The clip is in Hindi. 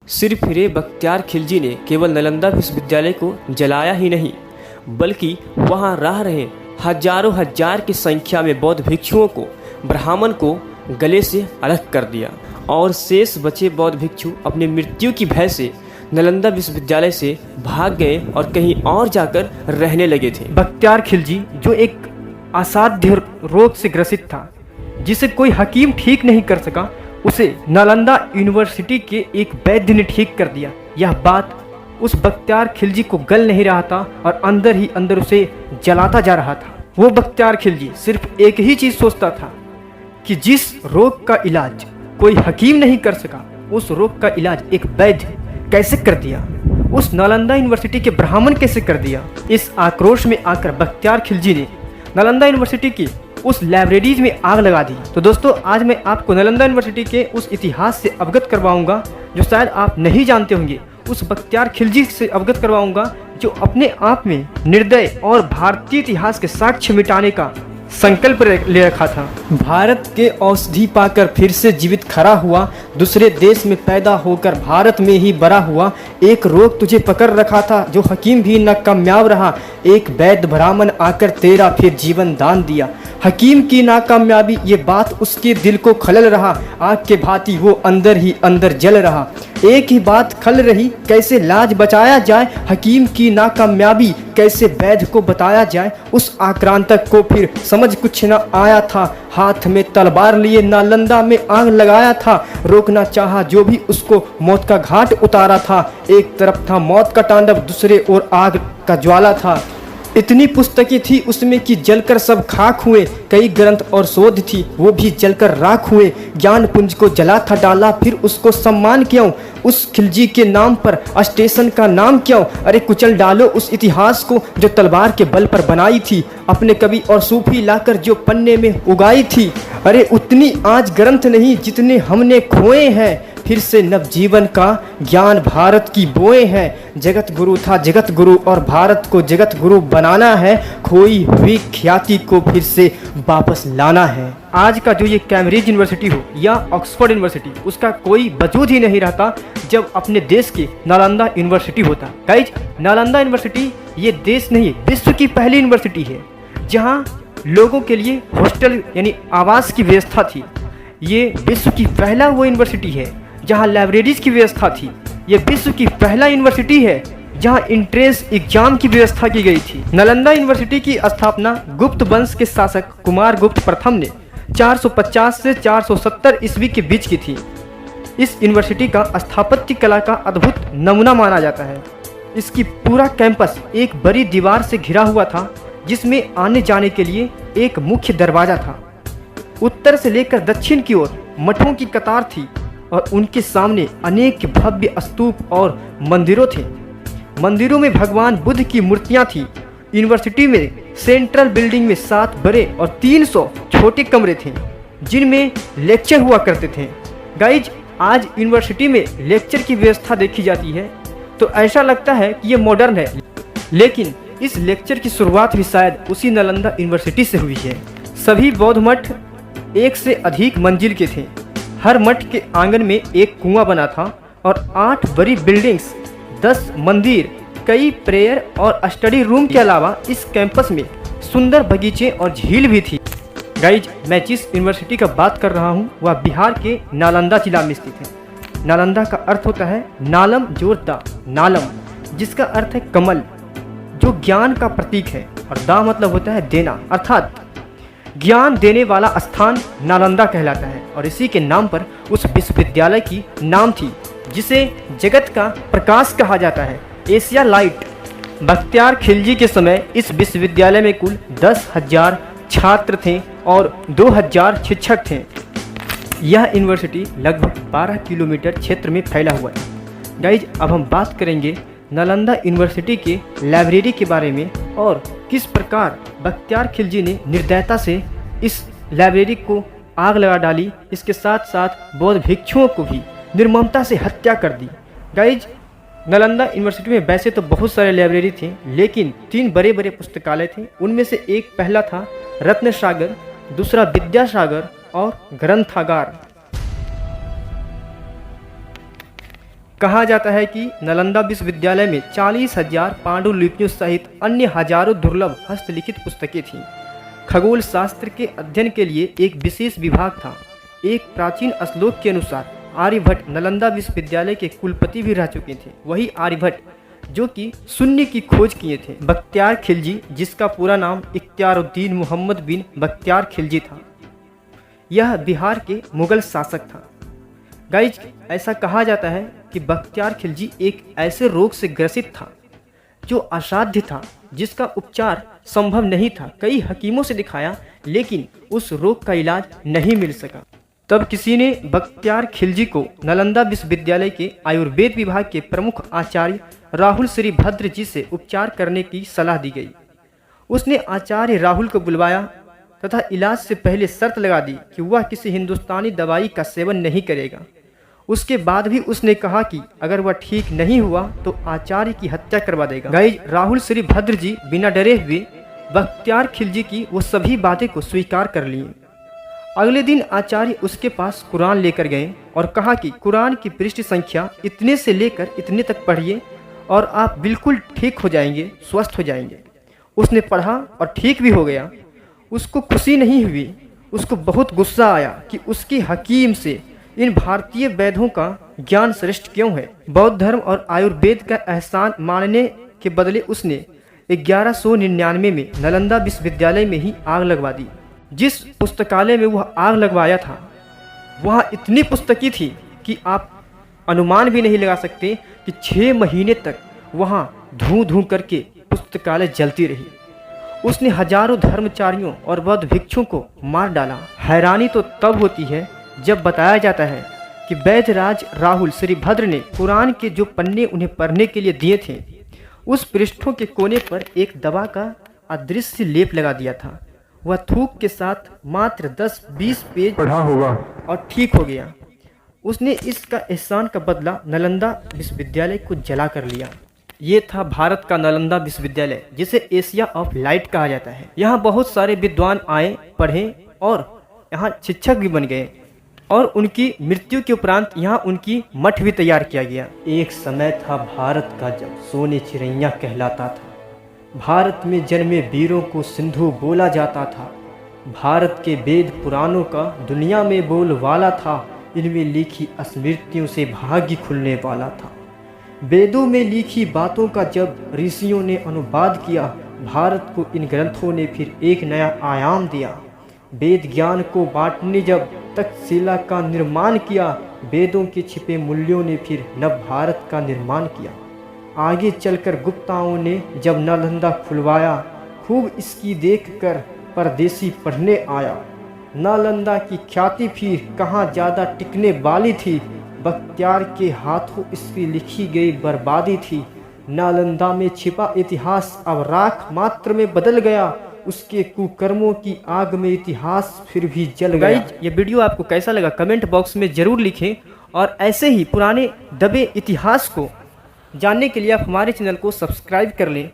सिर फिरे बख्तियार खिलजी ने केवल नालंदा विश्वविद्यालय को जलाया ही नहीं, बल्कि वहां रह रहे हजारों हजार की संख्या में बौद्ध भिक्षुओं को, ब्राह्मण को गले से अलग कर दिया और शेष बचे बौद्ध भिक्षु अपनी मृत्यु की भय से नालंदा विश्वविद्यालय से भाग गए और कहीं और जाकर रहने लगे थे। बख्तियार खिलजी जो एक असाध्य रोग से ग्रसित था, जिसे कोई हकीम ठीक नहीं कर सका, उसे नालंदा यूनिवर्सिटी के एक वैद्य ने ठीक कर दिया। यह बात उस बख्तियार खिलजी को गल नहीं रहा था और अंदर ही अंदर उसे जलाता जा रहा था। वो बख्तियार खिलजी सिर्फ एक ही चीज़ सोचता था कि जिस रोग का इलाज कोई हकीम नहीं कर सका, उस रोग का इलाज एक वैद्य कैसे कर दिया, उस नालंदा यूनिवर्सिटी के ब्राह्मण कैसे कर दिया। इस आक्रोश में आकर बख्तियार खिलजी ने नालंदा यूनिवर्सिटी की उस लाइब्रेरीज में आग लगा दी। तो दोस्तों, आज मैं आपको नालंदा यूनिवर्सिटी के उस इतिहास से अवगत करवाऊंगा जो शायद आप नहीं जानते होंगे। उस बख्तियार खिलजी से अवगत करवाऊंगा जो अपने आप में निर्दय और भारतीय इतिहास के साक्ष्य मिटाने का संकल्प ले रखा था। भारत के औषधि पाकर फिर से जीवित खड़ा हुआ, दूसरे देश में पैदा होकर भारत में ही बड़ा हुआ, एक रोग तुझे पकड़ रखा था जो हकीम भी न कामयाब रहा, एक वैद्य ब्राह्मण आकर तेरा फिर जीवन दान दिया। हकीम की नाकामयाबी ये बात उसके दिल को खलल रहा, आग के भांति वो अंदर ही अंदर जल रहा। एक ही बात खल रही, कैसे लाज बचाया जाए, हकीम की नाकामयाबी कैसे वैद्य को बताया जाए। उस आक्रांतक को फिर समझ कुछ न आया था, हाथ में तलवार लिए नालंदा में आग लगाया था, रोकना चाहा जो भी उसको मौत का घाट उतारा था। एक तरफ था मौत का तांडव, दूसरे ओर आग का ज्वाला था। इतनी पुस्तकें थी उसमें कि जलकर सब खाक हुए, कई ग्रंथ और शोध थी वो भी जलकर राख हुए। ज्ञान पुंज को जला था डाला, फिर उसको सम्मान क्यों, उस खिलजी के नाम पर स्टेशन का नाम क्यों। अरे कुचल डालो उस इतिहास को जो तलवार के बल पर बनाई थी, अपने कवि और सूफी लाकर जो पन्ने में उगाई थी। अरे उतनी आज ग्रंथ नहीं जितने हमने खोए हैं, फिर से नवजीवन का ज्ञान भारत की बोए हैं। जगत गुरु था जगत गुरु और भारत को जगत गुरु बनाना है, खोई हुई ख्याति को फिर से वापस लाना है। आज का जो ये कैम्ब्रिज यूनिवर्सिटी हो या ऑक्सफोर्ड यूनिवर्सिटी, उसका कोई वजूद ही नहीं रहता जब अपने देश की नालंदा यूनिवर्सिटी होता। गाइज, नालंदा यूनिवर्सिटी ये देश नहीं विश्व की पहली यूनिवर्सिटी है जहाँ लोगों के लिए हॉस्टल यानी आवास की व्यवस्था थी। ये विश्व की पहला वो यूनिवर्सिटी है जहाँ लाइब्रेरीज की व्यवस्था थी। ये विश्व की पहला यूनिवर्सिटी है जहाँ इंट्रेंस एग्जाम की व्यवस्था की गई थी। नालंदा यूनिवर्सिटी की स्थापना गुप्त वंश के शासक कुमार गुप्त प्रथम ने 450 से 470 ईस्वी के बीच की थी। इस यूनिवर्सिटी का स्थापत्य कला का अद्भुत नमूना माना जाता है। इसकी पूरा कैंपस एक बड़ी दीवार से घिरा हुआ था जिसमें आने जाने के लिए एक मुख्य दरवाजा था। उत्तर से लेकर दक्षिण की ओर मठों की कतार थी और उनके सामने अनेक भव्य स्तूप और मंदिरों थे। मंदिरों में भगवान बुद्ध की मूर्तियां थी। यूनिवर्सिटी में सेंट्रल बिल्डिंग में 7 बड़े और 300 छोटे कमरे थे जिनमें लेक्चर हुआ करते थे। गाइज, आज यूनिवर्सिटी में लेक्चर की व्यवस्था देखी जाती है तो ऐसा लगता है कि ये मॉडर्न है, लेकिन इस लेक्चर की शुरुआत भी शायद उसी नालंदा यूनिवर्सिटी से हुई है। सभी बौद्ध मठ एक से अधिक मंजिल के थे। हर मठ के आंगन में एक कुआं बना था और 8 बड़ी बिल्डिंग्स, 10 मंदिर, कई प्रेयर और स्टडी रूम के अलावा इस कैंपस में सुंदर बगीचे और झील भी थी। गाइज, मैं जिस यूनिवर्सिटी का बात कर रहा हूँ वह बिहार के नालंदा जिला में स्थित है। नालंदा का अर्थ होता है नालम जोरदा नालम, जिसका अर्थ है कमल, जो ज्ञान का प्रतीक है, और दा मतलब होता है देना, अर्थात ज्ञान देने वाला स्थान नालंदा कहलाता है। और इसी के नाम पर उस विश्वविद्यालय की नाम थी जिसे जगत का प्रकाश कहा जाता है, एशिया लाइट। बख्तियार खिलजी के समय इस विश्वविद्यालय में कुल 10,000 छात्र थे और 2,000 शिक्षक थे। यह यूनिवर्सिटी लगभग 12 किलोमीटर क्षेत्र में फैला हुआ है। गाइज, अब हम बात करेंगे नालंदा यूनिवर्सिटी के लाइब्रेरी के बारे में और किस प्रकार बख्तियार खिलजी ने निर्दयता से इस लाइब्रेरी को आग लगा डाली, इसके साथ साथ बौद्ध भिक्षुओं को भी निर्ममता से हत्या कर दी। गाइज, नालंदा यूनिवर्सिटी में वैसे तो बहुत सारे लाइब्रेरी थे, लेकिन 3 बड़े बड़े पुस्तकालय थे। उनमें से एक पहला था रत्न सागर, दूसरा विद्यासागर और ग्रंथागार। कहा जाता है कि नालंदा विश्वविद्यालय में 40,000 पांडुलिपियों सहित अन्य हजारों दुर्लभ हस्तलिखित पुस्तकें थीं। खगोल शास्त्र के अध्ययन के लिए एक विशेष विभाग था। एक प्राचीन श्लोक के अनुसार आर्यभट्ट नालंदा विश्वविद्यालय के कुलपति भी रह चुके थे। वही आर्यभट्ट जो कि शून्य की खोज किए थे। बख्तियार खिलजी, जिसका पूरा नाम इख्तियारुद्दीन मोहम्मद बिन बख्तियार खिलजी था, यह बिहार के मुगल शासक था। गाइज, ऐसा कहा जाता है कि बख्तियार खिलजी एक ऐसे रोग से ग्रसित था जो असाध्य था, जिसका उपचार संभव नहीं था। कई हकीमों से दिखाया, लेकिन उस रोग का इलाज नहीं मिल सका। तब किसी ने बख्तियार खिलजी को नालंदा विश्वविद्यालय के आयुर्वेद विभाग के प्रमुख आचार्य राहुल श्रीभद्र जी से उपचार करने की सलाह दी गई। उसने आचार्य राहुल को बुलवाया तथा इलाज से पहले शर्त लगा दी कि वह किसी हिंदुस्तानी दवाई का सेवन नहीं करेगा। उसके बाद भी उसने कहा कि अगर वह ठीक नहीं हुआ तो आचार्य की हत्या करवा देगा। गाइज, राहुल श्रीभद्र जी बिना डरे हुए बख्तियार खिलजी की वो सभी बातें को स्वीकार कर लिए। अगले दिन आचार्य उसके पास कुरान लेकर गए और कहा कि कुरान की पृष्ठ संख्या इतने से लेकर इतने तक पढ़िए और आप बिल्कुल ठीक हो जाएंगे, स्वस्थ हो जाएंगे। उसने पढ़ा और ठीक भी हो गया। उसको खुशी नहीं हुई, उसको बहुत गुस्सा आया कि उसके हकीम से इन भारतीय वैद्यों का ज्ञान श्रेष्ठ क्यों है। बौद्ध धर्म और आयुर्वेद का एहसान मानने के बदले उसने 1199 में नालंदा विश्वविद्यालय में ही आग लगवा दी। जिस पुस्तकालय में वह आग लगवाया था, वहाँ इतनी पुस्तकें थी कि आप अनुमान भी नहीं लगा सकते कि 6 महीने तक वहाँ धूं धूं करके पुस्तकालय जलती रही। उसने हजारों धर्मचारियों और बौद्ध भिक्षुओं को मार डाला। हैरानी तो तब होती है जब बताया जाता है कि वैद्यराज राहुल श्रीभद्र ने कुरान के जो पन्ने उन्हें पढ़ने के लिए दिए थे, उस पृष्ठों के कोने पर एक दवा का अदृश्य लेप लगा दिया था। वह थूक के साथ मात्र 10-20 पेज पढ़ा होगा और ठीक हो गया। उसने इसका एहसान का बदला नालंदा विश्वविद्यालय को जला कर लिया। ये था भारत का नालंदा विश्वविद्यालय, जिसे एशिया ऑफ लाइट कहा जाता है। यहाँ बहुत सारे विद्वान आए, पढ़े और यहाँ शिक्षक भी बन गए और उनकी मृत्यु के उपरांत यहाँ उनकी मठ भी तैयार किया गया। एक समय था भारत का जब सोने चिड़ैया कहलाता था। भारत में जन्मे वीरों को सिंधु बोला जाता था। भारत के वेद पुराणों का दुनिया में बोल वाला था। इनमें लिखी स्मृतियों से भाग्य खुलने वाला था। वेदों में लिखी बातों का जब ऋषियों ने अनुवाद किया, भारत को इन ग्रंथों ने फिर एक नया आयाम दिया। वेद ज्ञान को बांटने जब तक्षशिला का निर्माण किया, वेदों के छिपे मूल्यों ने फिर नव भारत का निर्माण किया। आगे चलकर गुप्ताओं ने जब नालंदा खुलवाया, खूब इसकी देखकर परदेसी पढ़ने आया। नालंदा की ख्याति फिर कहाँ ज़्यादा टिकने वाली थी। बख्तियार के हाथों इसकी लिखी गई बर्बादी थी। नालंदा में छिपा इतिहास अब राख मात्र में बदल गया। उसके कुकर्मों की आग में इतिहास फिर भी जल गया। गाइज, ये वीडियो आपको कैसा लगा कमेंट बॉक्स में ज़रूर लिखें और ऐसे ही पुराने दबे इतिहास को जानने के लिए आप हमारे चैनल को सब्सक्राइब कर लें।